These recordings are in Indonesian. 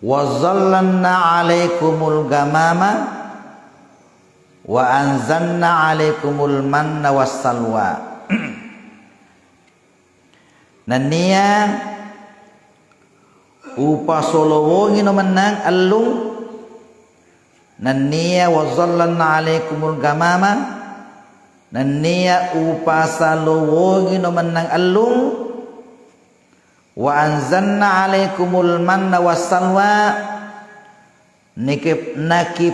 wa zallanna 'alaikumul gamama wa anzalna 'alaikumul manna wassalwa. Nania upa solowongi no menang allung nania wa zallanna 'alaikumul gamama nania upa salowongi no menang allung wa anzalna 'alaikumul manna wassalwa naki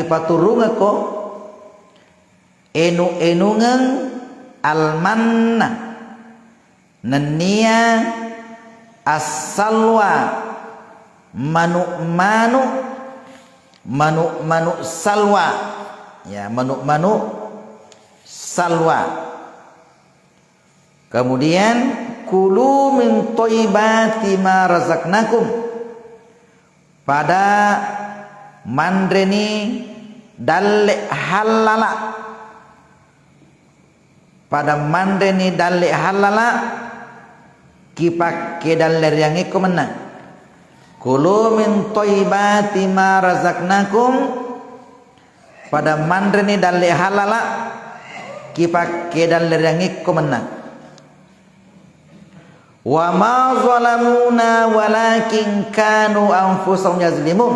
paturungako enungan almanna nania as-salwa manu salwa ya manu salwa. Kemudian kulu min thayyibati ma razaqnakum pada mandreni dalle halala pada mandreni dalle halala kipakke daller yang iku menang kulu min thayyibati ma razaqnakum pada mandreni dalle halala kipakke daller yang iku menang wa ma zalamuna walakin kanu anfusahum yazlimun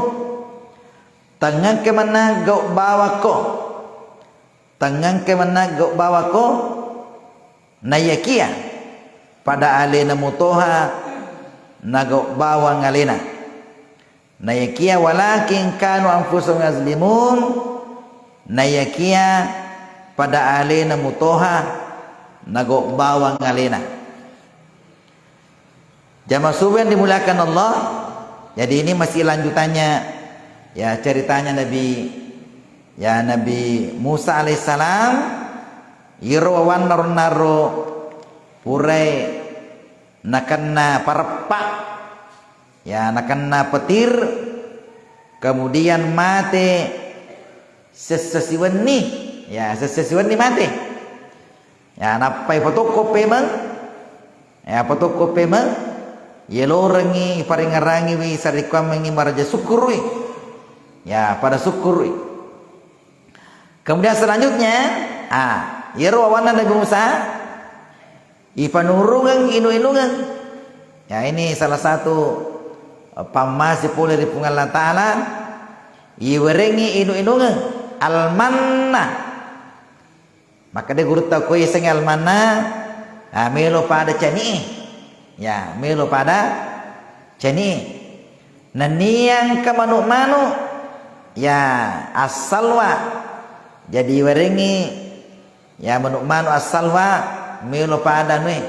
tangan ke mana gau bawako nayakia pada alena mutoha nago bawang alena nayakia walakin kanu anfusahum yazlimun nayakia pada alena mutoha nago bawang alena. Jamaah subuh yang dimuliakan Allah. Jadi ini masih lanjutannya ya ceritanya Nabi Musa alaihissalam yirwan naro purai nakana parpa ya nakana petir kemudian mate sesesiwani ya sesesiwani mate ya napai fotokopi mang yelorengi paringarangi wi sarikamengi maraja syukurwi ya pada syukurwi. Kemudian selanjutnya yerwawana Nabi Musa ipanurungan inu-inungan ya ini salah satu pamasi pula di Allah Ta'ala iwerengi inu-inungan almanna maka dia guru tahu koi seng almanna melo pada cani ya melo pada cani naniang ke manu ya asalwa jadi werengi ya manu asalwa melo pada nui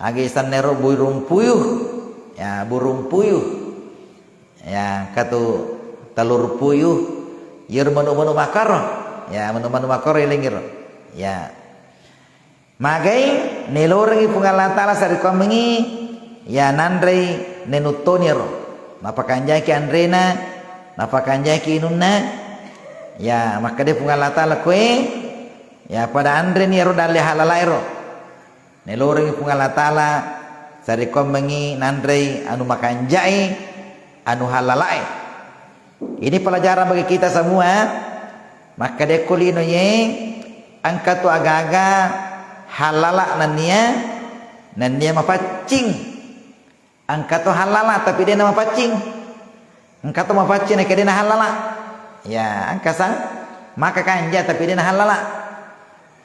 agi sanero burung puyuh ya katu telur puyuh yer manu makar ya manu makar ilengir ya magai nelorengi pungal Ta'ala sariko mengi ya nandrei nenutoniro napakanjaki andrena napakanjaki inunna ya maka dia pungal Ta'ala kue ya pada andre ni ero dalle halalairo nelorengi pungal Ta'ala sariko mengi nandrei anu makanjai anu halalai. Ini pelajaran bagi kita semua. Maka dia kulino ye angka tu aga-aga halala nania mapacing angka tu halala tapi dia nama pacing angka tu mapacing nak dia halala ya angka sang maka kanja tapi dia halala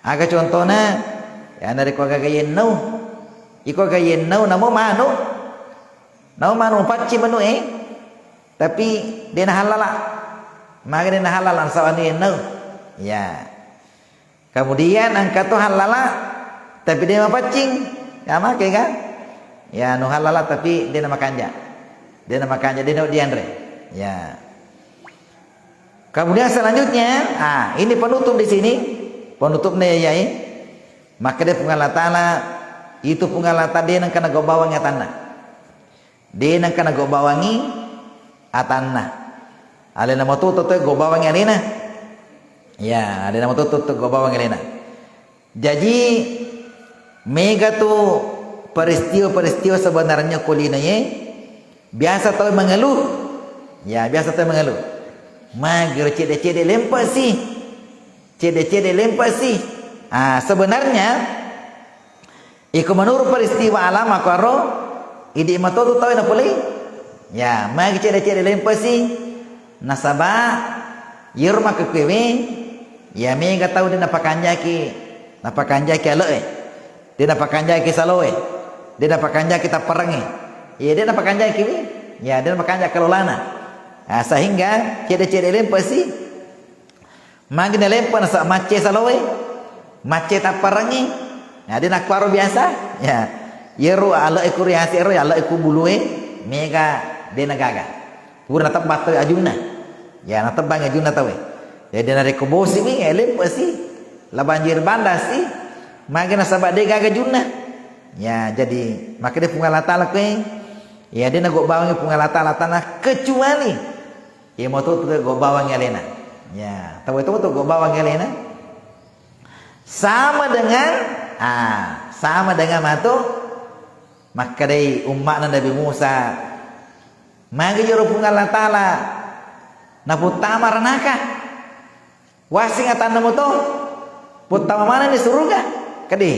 aga contohnya ya dari ko gagayen no iko gagayen no namo manu pacing manu tapi dia halala maka dia halala sawani no ya kemudian angka tu halala tapi dia mapacing ya makai kan ya nu halala tapi dia nama kanja dia diandre ya. Kemudian selanjutnya ini penutup di sini penutupnya ya maka dia pungal Ta'ala itu pungal Ta'ala dia nang kana go bawangi atanna dia nang kana go bawangi atanna ale nama tu go bawangi alena ya ada nama tu go bawangi alena. Jadi mega tu peristiwa sebenarnya kulina ye Biasa tahu mengeluh. Ya, biasa tahu mengeluh. Magir cedek-cedek lempas sih. Cedek-cedek lempas sih. Sebenarnya iku menurut peristiwa alam akaro idi matotu tahu na pulai. Ya, magir cedek-cedek lempas sih. Nasabah yirma kekewe ya mega tahu dia napakanjaki aloe. Dia napakanjaki saloe. Dia napakanjaki taparangi. Ya dia napakanjaki we. Ya dia napakanjaki kalolana. Sehingga cedek-cedek lempas sih magina lempas nasa mace saloe. Mace taparangi. Nah dia nak paro biasa. Ya. Yeru aloe ku riasi ero aloe ku bulue mega dia nagaga. Pura natambah tahu ajuna. Ya natambang ajuna tahu. Ya dia nari kubosi we lempas sih. La banjir bandas sih. Magina sabak dia gaga juna. Ya jadi maka dia pungalata lah kue. Ya dia nak bawang pungalata tanah kecuali ya mau tu go bawang elena. Ya tahu itu go bawang elena. Sama dengan matu maka dari umat Nabi Musa magi juru pungalata lah na putama ranaka wasing atan namo to putama mana ni surga kadi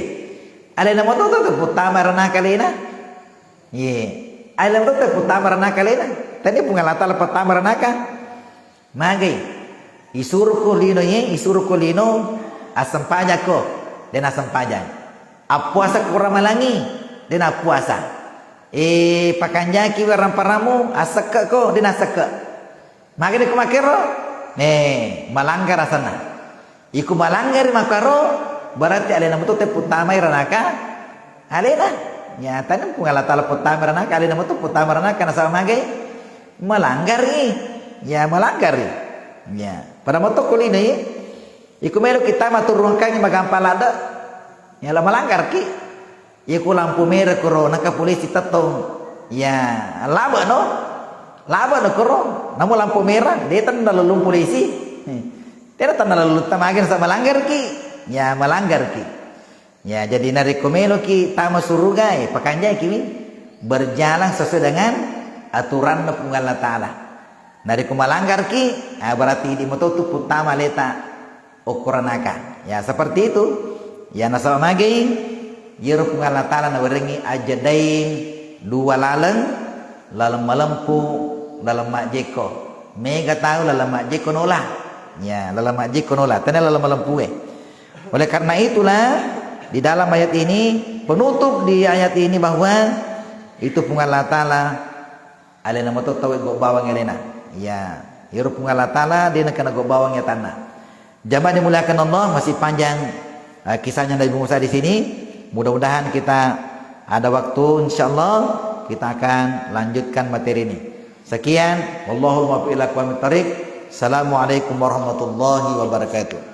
ada namo to putama ranaka lena ye alam to putama ranaka lena tadi pungalata la putama ranaka magi isuruko lino asam pajak ko dan asam pajak apuasa kurang malangi dan apuasa pakanjaki waramparamu asaka ko dan asaka maka dia kumakero malanggar asana iku malanggar makaro berarti alena mutu te putama ranaka alena ya tanam pungalata la putama ranaka alena mutu putama ranaka nasa magai melanggar ya melanggar ya pada mutu kulina iku melu kita maturunkan magampalada ya la melanggar ki iku lampu merah kuro naka polisi tetong ya laba no kuro namun lampu merah dia tan lalu polisi dia tan lalu tamagin sa melanggar ki ya melanggar ki ya jadi nari komelo ki tama surga pakanjai ki berjalan sesuai dengan aturan Allah Ta'ala nari kumalanggar ki berarti di moto tu putama leta ukuranaka ya seperti itu ya nasawa magi yeru Allah Ta'ala na werengi ajadain dua laleng melempu dalam majeko mega tahu dalam majeko nola ya dalam majeko nola tanya dalam melempu oleh karena itulah di dalam ayat ini penutup di ayat ini bahwa itu Allah Ta'ala alena moto tahu go bawang elena ya yeru Allah Ta'ala dia nak kena go bawang ya tanah jamaah dimuliakan Allah masih panjang kisahnya Nabi Musa di sini mudah-mudahan kita ada waktu insyaallah kita akan lanjutkan materi ini. Sekian, wallahul muwaffiq ila aqwamit thariq. Assalamualaikum warahmatullahi wabarakatuh.